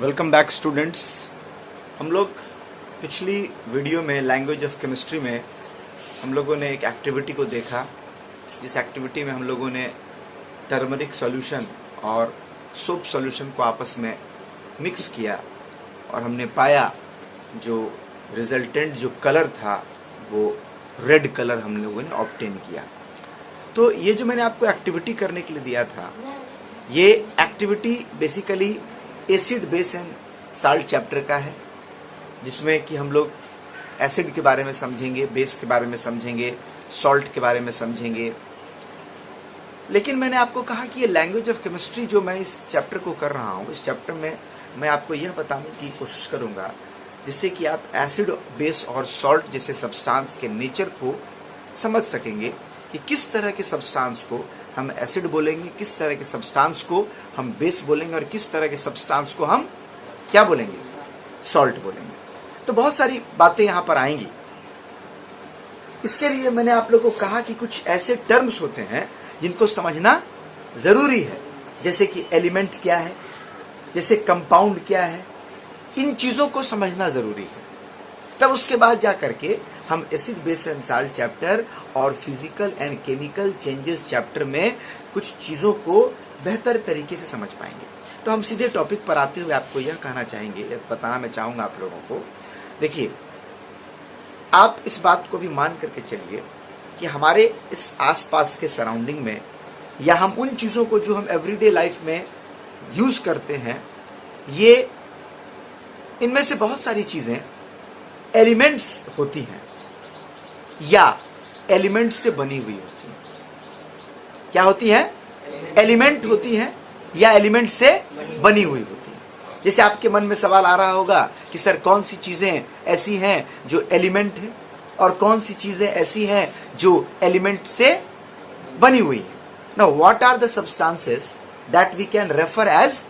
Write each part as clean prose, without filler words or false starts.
Welcome back students. हम लोग पिछली वीडियो में लैंग्वेज ऑफ केमिस्ट्री में हम लोगों ने एक एक्टिविटी को देखा, जिस एक्टिविटी में हम लोगों ने टर्मरिक सॉल्यूशन और सोप सॉल्यूशन को आपस में मिक्स किया और हमने पाया जो रिजल्टेंट जो कलर था वो रेड कलर हम लोगों ने ऑब्टेन किया। तो ये जो मैंने आपको एक्टिविटी करने के लिए दिया था, ये activity basically acid base and salt chapter का है, जिसमें कि हम लोग एसिड के बारे में समझेंगे, बेस के बारे में समझेंगे, सॉल्ट के बारे में समझेंगे। लेकिन मैंने आपको कहा कि ये लैंग्वेज ऑफ केमिस्ट्री जो मैं इस चैप्टर को कर रहा हूँ, इस चैप्टर में मैं आपको यह बताने की कोशिश करूँगा जिससे कि आप एसिड, बेस और सॉल्ट जैसे सब्सटेंस के नेचर को समझ सकेंगे कि किस तरह के सब्सटेंस को हम एसिड बोलेंगे, किस तरह के सब्सटेंस को हम बेस बोलेंगे और किस तरह के सब्सटेंस को हम क्या बोलेंगे, सॉल्ट बोलेंगे। तो बहुत सारी बातें यहाँ पर आएंगी। इसके लिए मैंने आप लोगों को कहा कि कुछ ऐसे टर्म्स होते हैं जिनको समझना जरूरी है, जैसे कि एलिमेंट क्या है, जैसे कंपाउंड क्या है, इन चीजों को समझना जरूरी है। तब उसके बाद जा करके हम acid base and salt chapter और physical and chemical changes chapter में कुछ चीजों को बेहतर तरीके से समझ पाएंगे। तो हम सीधे टॉपिक पर आते हुए आपको यह कहना चाहेंगे, बताना मैं चाहूंगा आप लोगों को। देखिए, आप इस बात को भी मान करके चलिए कि हमारे इस आसपास के सराउंडिंग में या हम उन चीजों को जो हम एवरीडे लाइफ में यूज करते हैं, ये इनमें से बहुत सारी चीजें एलिमेंट्स होती हैं या एलिमेंट्स से बनी हुई होती हैं। क्या होती है? एलिमेंट होती हैं या एलिमेंट से बनी हुई होती हैं। जैसे आपके मन में सवाल आ रहा होगा कि सर कौन सी चीजें ऐसी हैं जो एलिमेंट है और कौन सी चीजें ऐसी हैं जो एलिमेंट से बनी हुई है। Now what are the substances that we can refer as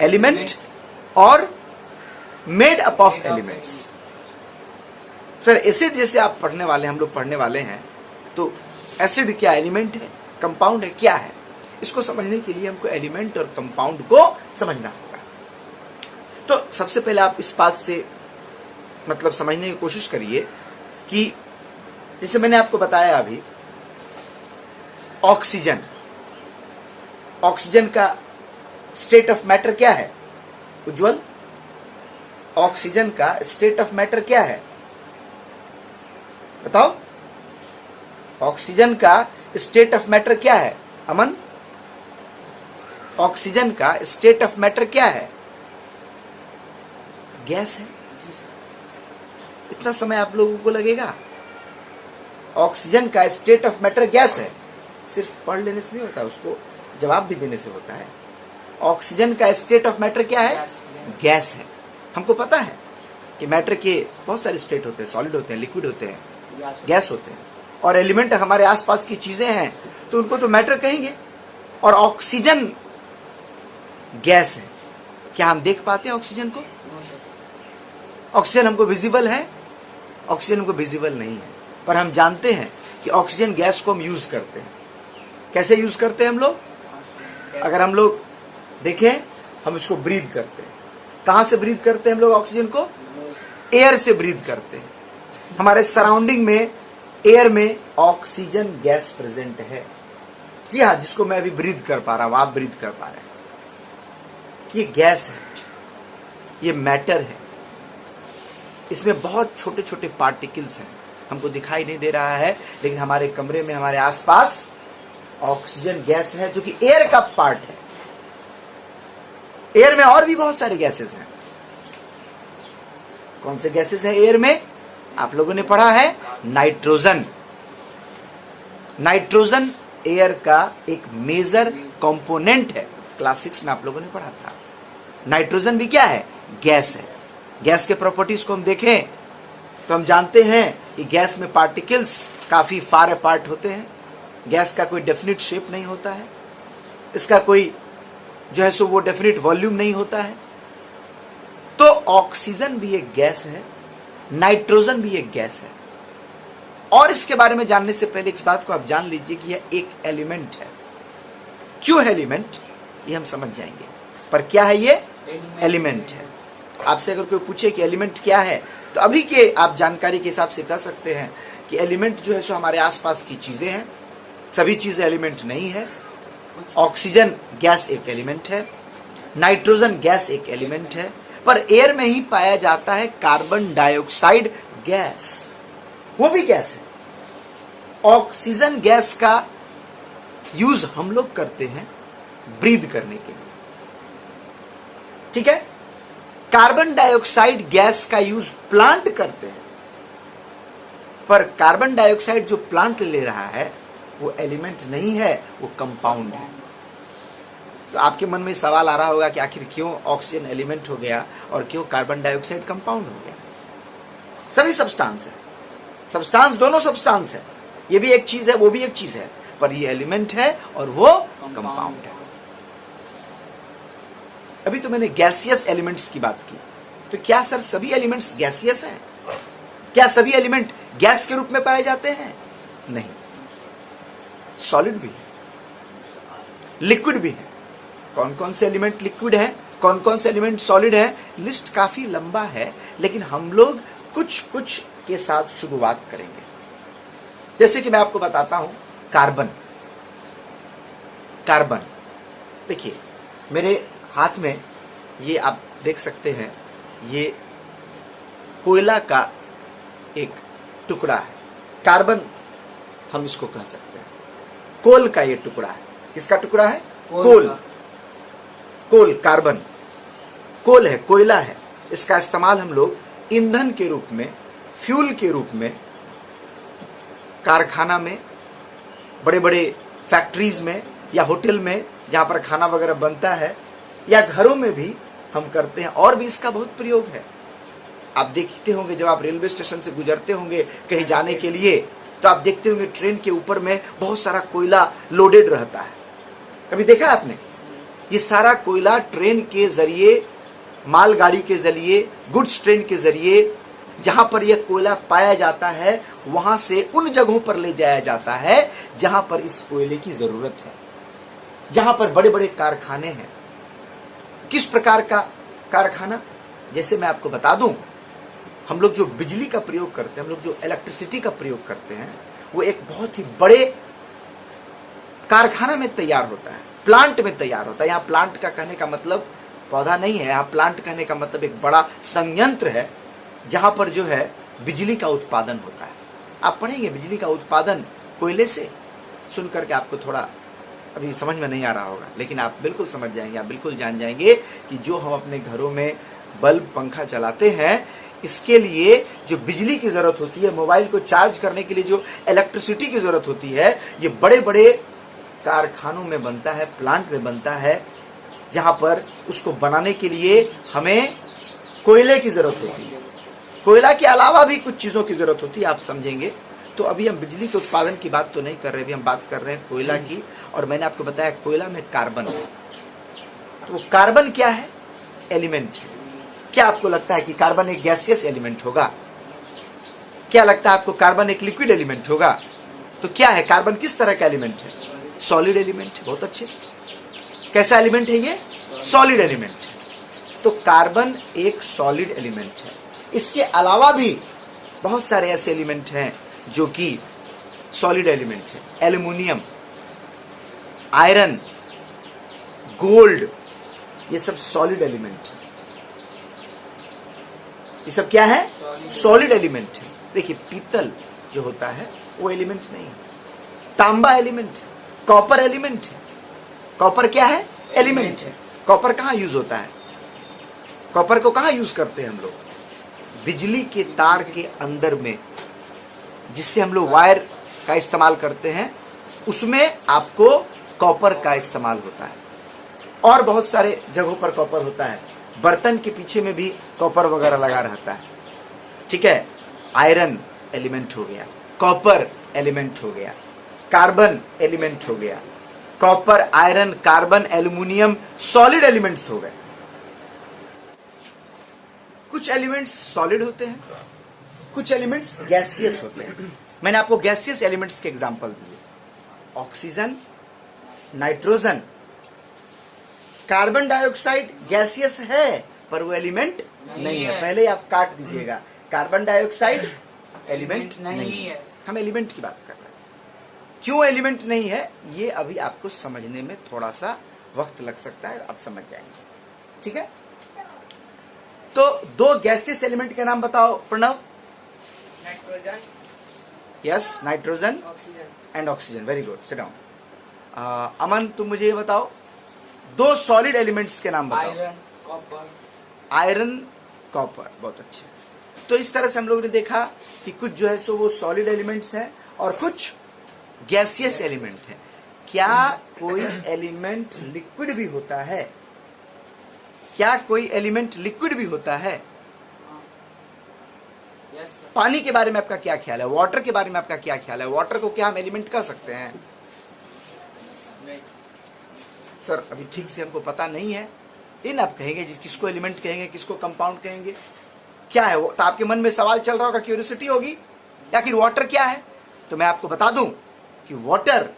element और made up of elements. Sir acid जैसे आप पढ़ने वाले, हम लोग पढ़ने वाले हैं, तो एसिड क्या एलिमेंट है, कंपाउंड है, क्या है? इसको समझने के लिए हमको एलिमेंट और कंपाउंड को समझना होगा। तो सबसे पहले आप इस बात से मतलब समझने की कोशिश करिए कि जैसे मैंने आपको बताया अभी, ऑक्सीजन, ऑक्सीजन का स्टेट ऑफ मैटर क्या है उज्जवल? ऑक्सीजन का स्टेट ऑफ मैटर क्या है बताओ? ऑक्सीजन का स्टेट ऑफ मैटर क्या है अमन? ऑक्सीजन का स्टेट ऑफ मैटर क्या है? गैस है। इतना समय आप लोगों को लगेगा? ऑक्सीजन का स्टेट ऑफ मैटर गैस है। सिर्फ पढ़ लेने से नहीं होता, उसको जवाब भी देने से होता है। ऑक्सीजन का स्टेट ऑफ मैटर क्या है? गैस है। हमको पता है कि मैटर के बहुत सारे स्टेट होते हैं, सॉलिड होते हैं, लिक्विड होते हैं, गैस होते हैं, और एलिमेंट हमारे आसपास की चीजें हैं तो उनको तो मैटर कहेंगे। और ऑक्सीजन गैस है। क्या हम देख पाते हैं ऑक्सीजन को? ऑक्सीजन हमको विजिबल है? ऑक्सीजन हमको विजिबल नहीं है, पर हम जानते हैं कि ऑक्सीजन गैस को हम यूज करते हैं। कैसे यूज करते हैं हम लोग? अगर हम लोग देखें, हम इसको ब्रीथ करते हैं। कहां से ब्रीथ करते हैं हम लोग ऑक्सीजन को? एयर से ब्रीथ करते हैं। हमारे सराउंडिंग में एयर में ऑक्सीजन गैस प्रेजेंट है। जी हाँ, जिसको मैं अभी ब्रीथ कर पा रहा हूं, आप ब्रीथ कर पा रहे हैं। ये गैस है, ये मैटर है। इसमें बहुत छोटे छोटे पार्टिकल्स हैं, हमको दिखाई नहीं दे रहा है, लेकिन हमारे कमरे में, हमारे आसपास ऑक्सीजन गैस है जो कि एयर का पार्ट है। एयर में और भी बहुत सारे गैसेस हैं। कौन से गैसेस हैं एयर में? आप लोगों ने पढ़ा है नाइट्रोजन। नाइट्रोजन एयर का एक मेजर कंपोनेंट है। क्लास 6 में आप लोगों ने पढ़ा था। नाइट्रोजन भी क्या है? गैस है। गैस के प्रॉपर्टीज को हम देखें तो हम जानते हैं कि गैस में पार्टिकल्स काफी फार अपार्ट होते हैं। गैस का कोई डेफिनेट शेप नहीं होता है, इसका कोई जो है सो वो डेफिनेट वॉल्यूम नहीं होता है। तो ऑक्सीजन भी एक गैस है, नाइट्रोजन भी एक गैस है। और इसके बारे में जानने से पहले इस बात को आप जान लीजिए कि यह एक एलिमेंट है। क्यों एलिमेंट, ये हम समझ जाएंगे। पर क्या है ये? एलिमेंट है। आपसे अगर कोई पूछे कि एलिमेंट क्या है, तो अभी के आप जानकारी के हिसाब से कह सकते हैं कि एलिमेंट जो है सो हमारे आसपास की चीजें हैं। सभी चीजें एलिमेंट नहीं है। ऑक्सीजन गैस एक एलिमेंट है, नाइट्रोजन गैस एक एलिमेंट है, पर एयर में ही पाया जाता है कार्बन डाइऑक्साइड गैस, वो भी गैस है। ऑक्सीजन गैस का यूज हम लोग करते हैं ब्रीद करने के लिए, ठीक है। कार्बन डाइऑक्साइड गैस का यूज प्लांट करते हैं, पर कार्बन डाइऑक्साइड जो प्लांट ले रहा है वो एलिमेंट नहीं है, वो कंपाउंड है। तो आपके मन में सवाल आ रहा होगा कि आखिर क्यों ऑक्सीजन एलिमेंट हो गया और क्यों कार्बन डाइऑक्साइड कंपाउंड हो गया। सभी सब्सटेंस है, सब्सटेंस दोनों सब्सटेंस है, ये भी एक चीज है वो भी एक चीज है, पर ये एलिमेंट है और वो कंपाउंड है। अभी तो मैंने गैसियस एलिमेंट्स की बात की, तो क्या सर सभी एलिमेंट्स गैसियस हैं? क्या सभी एलिमेंट गैस के रूप में पाए जाते हैं? नहीं, सॉलिड भी है, लिक्विड भी है। कौन कौन से एलिमेंट लिक्विड हैं, कौन कौन से एलिमेंट सॉलिड हैं, लिस्ट काफी लंबा है, लेकिन हम लोग कुछ कुछ के साथ शुरुआत करेंगे। जैसे कि मैं आपको बताता हूं, कार्बन। कार्बन देखिए मेरे हाथ में, ये आप देख सकते हैं, ये कोयला का एक टुकड़ा है। कार्बन हम इसको कह सकते हैं। कोल का ये टुकड़ा है। किसका टुकड़ा है? कोल। कोल, कार्बन कोल है, कोयला है। इसका इस्तेमाल हम लोग ईंधन के रूप में, फ्यूल के रूप में, कारखाना में, बड़े बड़े फैक्ट्रीज में या होटल में जहां पर खाना वगैरह बनता है, या घरों में भी हम करते हैं, और भी इसका बहुत प्रयोग है। आप देखते होंगे जब आप रेलवे स्टेशन से गुजरते होंगे कहीं जाने के लिए, तो आप देखते होंगे ट्रेन के ऊपर में बहुत सारा कोयला लोडेड रहता है। कभी देखा आपने? ये सारा कोयला ट्रेन के जरिए, मालगाड़ी के जरिए, गुड्स ट्रेन के जरिए जहां पर यह कोयला पाया जाता है, वहां से उन जगहों पर ले जाया जाता है जहां पर इस कोयले की जरूरत है, जहां पर बड़े बड़े कारखाने हैं। किस प्रकार का कारखाना? जैसे मैं आपको बता दूं, हम लोग जो बिजली का प्रयोग करते हैं, हम लोग जो इलेक्ट्रिसिटी का प्रयोग करते हैं, वो एक बहुत ही बड़े कारखाना में तैयार होता है, प्लांट में तैयार होता है। यहाँ प्लांट का कहने का मतलब पौधा नहीं है, यहाँ प्लांट कहने का मतलब एक बड़ा संयंत्र है जहां पर जो है बिजली का उत्पादन होता है। आप पढ़ेंगे बिजली का उत्पादन कोयले से, सुन करके आपको थोड़ा अभी समझ में नहीं आ रहा होगा, लेकिन आप बिल्कुल समझ जाएंगे, आप बिल्कुल जान जाएंगे कि जो हम अपने घरों में बल्ब, पंखा चलाते हैं, इसके लिए जो बिजली की जरूरत होती है, मोबाइल को चार्ज करने के लिए जो इलेक्ट्रिसिटी की जरूरत होती है, ये बड़े बड़े कारखानों में बनता है, प्लांट में बनता है, जहां पर उसको बनाने के लिए हमें कोयले की जरूरत होती है। कोयला के अलावा भी कुछ चीजों की जरूरत होती है, आप समझेंगे। तो अभी हम बिजली के उत्पादन की बात तो नहीं कर रहे, अभी हम बात कर रहे हैं कोयला की। और मैंने आपको बताया कोयला में कार्बन है। तो कार्बन क्या है? एलिमेंट है। क्या आपको लगता है कि कार्बन एक गैसियस एलिमेंट होगा? क्या लगता है आपको कार्बन एक लिक्विड एलिमेंट होगा? तो क्या है कार्बन? किस तरह का एलिमेंट है? सॉलिड एलिमेंट है। बहुत अच्छे। कैसा एलिमेंट है ये? सॉलिड एलिमेंट है। तो कार्बन एक सॉलिड एलिमेंट है। इसके अलावा भी बहुत सारे ऐसे एलिमेंट हैं जो कि सॉलिड एलिमेंट है। एल्युमिनियम, आयरन, गोल्ड, ये सब सॉलिड एलिमेंट है। ये सब क्या है? सॉलिड एलिमेंट है। देखिए पीतल जो होता है वो एलिमेंट नहीं है, तांबा एलिमेंट है, कॉपर एलिमेंट है। कॉपर क्या है? एलिमेंट है। कॉपर कहां यूज होता है? कॉपर को कहां यूज करते हैं हम लोग? बिजली के तार के अंदर में, जिससे हम लोग वायर का इस्तेमाल करते हैं, उसमें आपको कॉपर का इस्तेमाल होता है। और बहुत सारे जगहों पर कॉपर होता है। बर्तन के पीछे में भी कॉपर वगैरह लगा रहता है, ठीक है। आयरन एलिमेंट हो गया, कॉपर एलिमेंट हो गया, कार्बन एलिमेंट हो गया। Copper, iron, carbon, aluminium solid elements हो गए। कुछ एलिमेंट्स सॉलिड होते हैं, कुछ एलिमेंट्स गैसियस होते हैं। मैंने आपको गैसियस एलिमेंट्स के एग्जांपल दिए। Oxygen, nitrogen, carbon dioxide gaseous है पर वो एलिमेंट नहीं है। पहले आप काट दीजिएगा, कार्बन डाइऑक्साइड एलिमेंट नहीं है। हम एलिमेंट की बात कर रहे हैं। क्यों एलिमेंट नहीं है ये अभी आपको समझने में थोड़ा सा वक्त लग सकता है, आप समझ जाएंगे, ठीक है। तो दो गैसियस एलिमेंट के नाम बताओ Pranav. Nitrogen, yes, nitrogen oxygen. And oxygen, very good, sit down. Aman तुम मुझे ये बताओ दो सॉलिड एलिमेंट्स के नाम बताओ। Iron, copper. आयरन, कॉपर, बहुत अच्छे। तो इस तरह से हम लोगों ने देखा कि कुछ जो है सो वो सॉलिड एलिमेंट्स हैं और कुछ गैसियस एलिमेंट है। क्या कोई एलिमेंट लिक्विड भी होता है? क्या कोई एलिमेंट लिक्विड भी होता है? Yes sir. पानी के बारे में आपका क्या ख्याल है? वाटर के बारे में आपका क्या ख्याल है? वाटर को क्या हम एलिमेंट कह सकते हैं? सर अभी ठीक से हमको पता नहीं है। इन आप कहेंगे किसको एलिमेंट कहेंगे, किसको कंपाउंड कहेंगे, क्या है वो? तो आपके मन में सवाल चल रहा होगा, क्यूरियोसिटी होगी, आखिर वाटर क्या है? तो मैं आपको बता दूं कि वाटर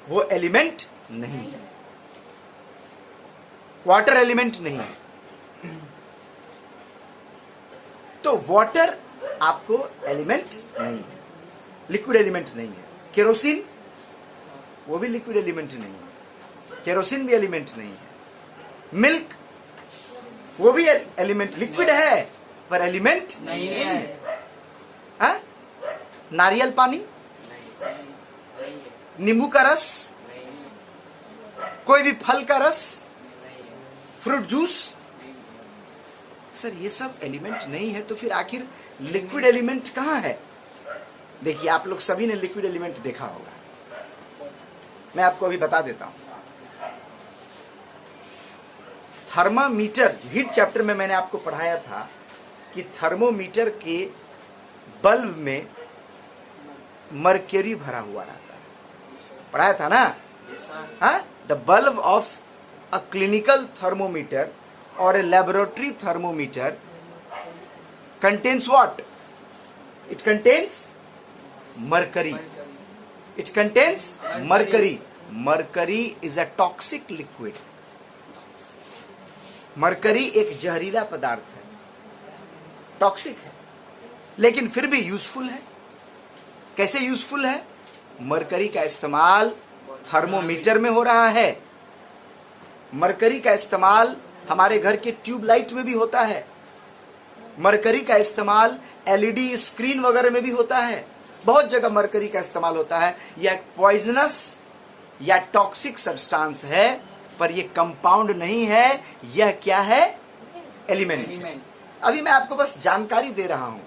वो एलिमेंट नहीं है। वाटर एलिमेंट नहीं है। तो वाटर आपको एलिमेंट नहीं है, लिक्विड एलिमेंट नहीं है। केरोसिन वो भी लिक्विड एलिमेंट नहीं है, केरोसिन भी एलिमेंट नहीं है। मिल्क वो भी एलिमेंट, लिक्विड है पर एलिमेंट नहीं है। हाँ? नारियल पानी, नींबू का रस, कोई भी फल का रस, फ्रूट जूस, सर ये सब एलिमेंट नहीं है। तो फिर आखिर लिक्विड एलिमेंट कहां है? देखिए आप लोग सभी ने लिक्विड एलिमेंट देखा होगा, मैं आपको अभी बता देता हूं। थर्मामीटर, हीट चैप्टर में मैंने आपको पढ़ाया था कि थर्मोमीटर के बल्ब में मर्क्यूरी भरा हुआ रहता है, पढ़ाया था ना? हाँ, the bulb of a clinical thermometer और a laboratory thermometer contains what? It contains mercury. It contains mercury. Mercury is a toxic liquid. Mercury एक जहरीला पदार्थ है, टॉक्सिक है, लेकिन फिर भी यूजफुल है। कैसे यूजफुल है? मरकरी का इस्तेमाल थर्मोमीटर में हो रहा है, मरकरी का इस्तेमाल हमारे घर के ट्यूबलाइट में भी होता है, मरकरी का इस्तेमाल एलईडी स्क्रीन वगैरह में भी होता है, बहुत जगह मरकरी का इस्तेमाल होता है। यह पॉइजनस या टॉक्सिक सब्सटेंस है पर यह कंपाउंड नहीं है, यह क्या है? एलिमेंट। अभी मैं आपको बस जानकारी दे रहा हूं।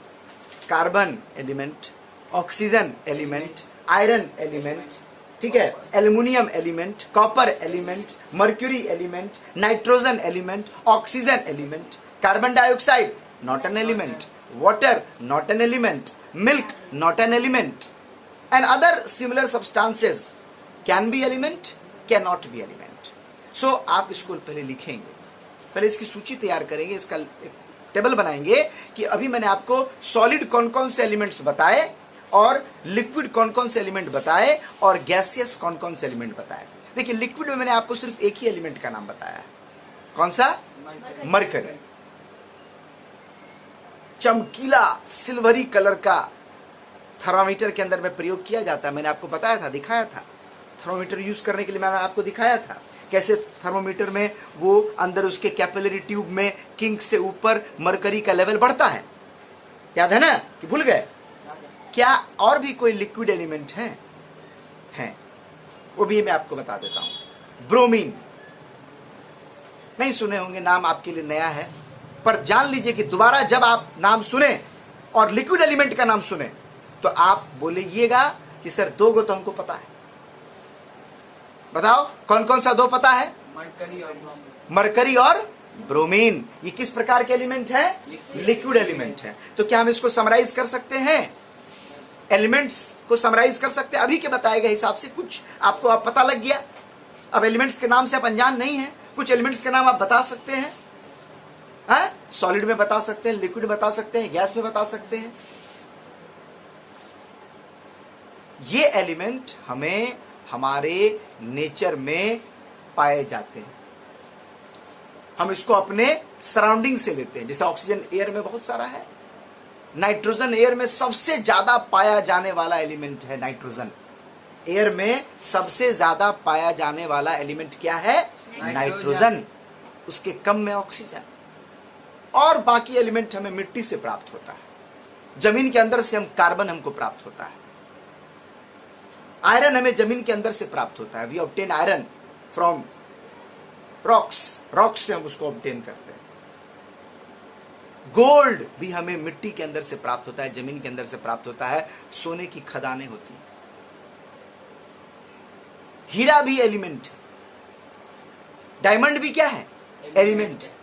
Carbon element, oxygen element, iron element, ठीक है, aluminium element, copper element, mercury element, nitrogen element, oxygen element, carbon dioxide not an element, water not an element, milk not an element, and other similar substances can be element, can not be element. सो आप इसको पहले लिखेंगे, पहले इसकी सूची तैयार करेंगे, इसका एक टेबल बनाएंगे कि अभी मैंने आपको सॉलिड कौन कौन से एलिमेंट्स बताए और लिक्विड कौन कौन से एलिमेंट बताए और गैसियस कौन कौन से एलिमेंट बताए। देखिए लिक्विड में मैंने आपको सिर्फ एक ही एलिमेंट का नाम बताया, कौन सा? मरकरी। चमकीला सिल्वरी कलर का थर्मामीटर के अंदर में प्रयोग किया जाता है, मैंने आपको बताया था, दिखाया था। थर्मामीटर यूज करने के लिए मैंने आपको दिखाया था कैसे थर्मोमीटर में वो अंदर उसके कैपिलरी ट्यूब में किंग से ऊपर मरकरी का लेवल बढ़ता है, याद है ना कि भूल गए? क्या और भी कोई लिक्विड एलिमेंट हैं? वो भी मैं आपको बता देता हूं। ब्रोमीन, नहीं सुने होंगे, नाम आपके लिए नया है, पर जान लीजिए कि दोबारा जब आप नाम सुने और लिक्विड एलिमेंट का नाम सुने तो आप बोलिएगा कि सर दो गो तो हमको पता है। बताओ कौन कौन सा दो पता है? मरकरी और ब्रोमीन। मरकरी और ब्रोमीन। ये किस प्रकार के एलिमेंट है? लिक्विड एलिमेंट है। तो क्या हम इसको समराइज कर सकते हैं? एलिमेंट्स को समराइज कर सकते हैं अभी के बताए गए हिसाब से। कुछ आपको अब पता लग गया, अब एलिमेंट्स के नाम से आप अनजान नहीं है, कुछ एलिमेंट्स के नाम आप बता सकते हैं। सॉलिड में बता सकते हैं, लिक्विड में बता सकते हैं, गैस में बता सकते हैं। ये एलिमेंट हमें हमारे नेचर में पाए जाते हैं। हम इसको अपने सराउंडिंग से लेते हैं। जैसे ऑक्सीजन एयर में बहुत सारा है, नाइट्रोजन एयर में सबसे ज्यादा पाया जाने वाला एलिमेंट है। नाइट्रोजन एयर में सबसे ज्यादा पाया जाने वाला एलिमेंट क्या है? नाइट्रोजन। उसके कम में ऑक्सीजन, और बाकी एलिमेंट हमें मिट्टी से प्राप्त होता है। जमीन के अंदर से हम कार्बन हमको प्राप्त होता है। आयरन हमें जमीन के अंदर से प्राप्त होता है। We obtain iron from rocks, rocks से हम उसको ऑब्टेन करते हैं। गोल्ड भी हमें मिट्टी के अंदर से प्राप्त होता है, जमीन के अंदर से प्राप्त होता है। सोने की खदानें होती हैं। हीरा भी एलिमेंट है। डायमंड भी क्या है? एलिमेंट है।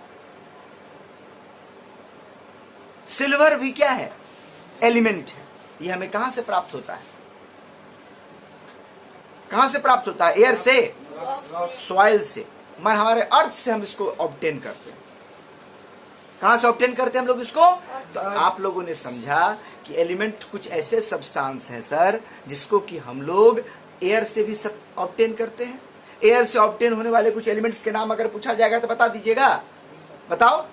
सिल्वर भी क्या है? एलिमेंट है। ये हमें कहां से प्राप्त होता है? कहां से प्राप्त होता है? एयर से, सॉइल से, मगर हमारे अर्थ से हम इसको ऑब्टेन करते हैं। कहां से ऑब्टेन करते हैं हम लोग इसको? तो आप लोगों ने समझा कि एलिमेंट कुछ ऐसे सब्सटेंस हैं सर, जिसको कि हम लोग एयर से भी ऑब्टेन करते हैं। एयर से ऑब्टेन होने वाले कुछ एलिमेंट्स के नाम अगर पूछा जाएगा तो बता दीजिएगा। बताओ।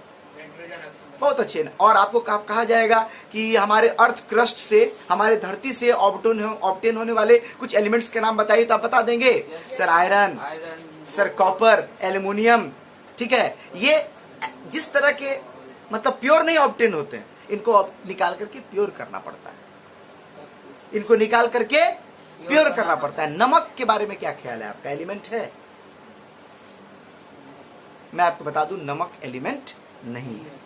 बहुत अच्छे। और आपको कहा जाएगा कि हमारे अर्थ क्रस्ट से, हमारे धरती से ऑब्टेन होने वाले कुछ एलिमेंट्स के नाम बताइए, तो आप बता देंगे। Sir iron, sir copper, aluminium, ठीक है। ये जिस तरह के मतलब प्योर नहीं ऑब्टेन होते हैं, इनको निकाल करके प्योर करना पड़ता है। इनको निकाल करके प्योर करना पड़ता है। नमक के बारे में क्या ख्याल है आपका? एलिमेंट है? मैं आपको बता दूं, नमक एलिमेंट नहीं है,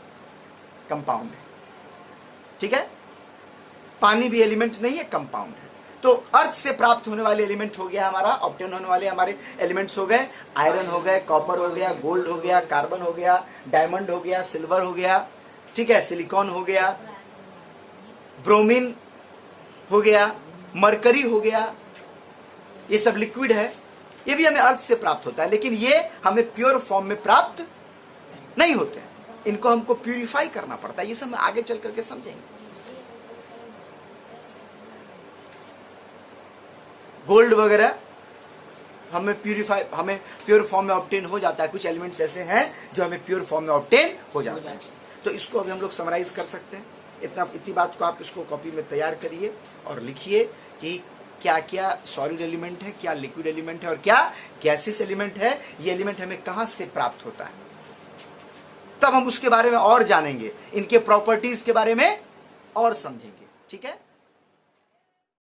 कंपाउंड है। ठीक है। पानी भी एलिमेंट नहीं है, कंपाउंड है। तो अर्थ से प्राप्त होने वाले एलिमेंट हो गया हमारा, ऑब्टेन होने वाले हमारे एलिमेंट्स हो गए। आयरन हो गए, कॉपर हो गया, गोल्ड हो गया, कार्बन हो गया, डायमंड हो गया, सिल्वर हो गया, ठीक है, सिलिकॉन हो गया, ब्रोमीन हो गया, मरकरी हो गया। ये सब लिक्विड है। ये भी हमें अर्थ से प्राप्त होता है, लेकिन ये हमें प्योर फॉर्म में प्राप्त नहीं होते हैं। इनको हमको प्यूरिफाई करना पड़ता है। ये सब हम आगे चल करके समझेंगे। गोल्ड वगैरह हमें प्योर फॉर्म में ऑब्टेन हो जाता है। कुछ एलिमेंट्स ऐसे हैं जो हमें प्योर फॉर्म में ऑब्टेन हो जाता है। तो इसको अभी हम लोग समराइज कर सकते हैं। इतनी बात को आप इसको कॉपी में तैयार करिए और लिखिए कि क्या क्या सॉलिड एलिमेंट है, क्या लिक्विड एलिमेंट है और क्या गैसियस एलिमेंट है। ये एलिमेंट हमें कहां से प्राप्त होता है, तब हम उसके बारे में और जानेंगे, इनके प्रॉपर्टीज के बारे में और समझेंगे। ठीक है।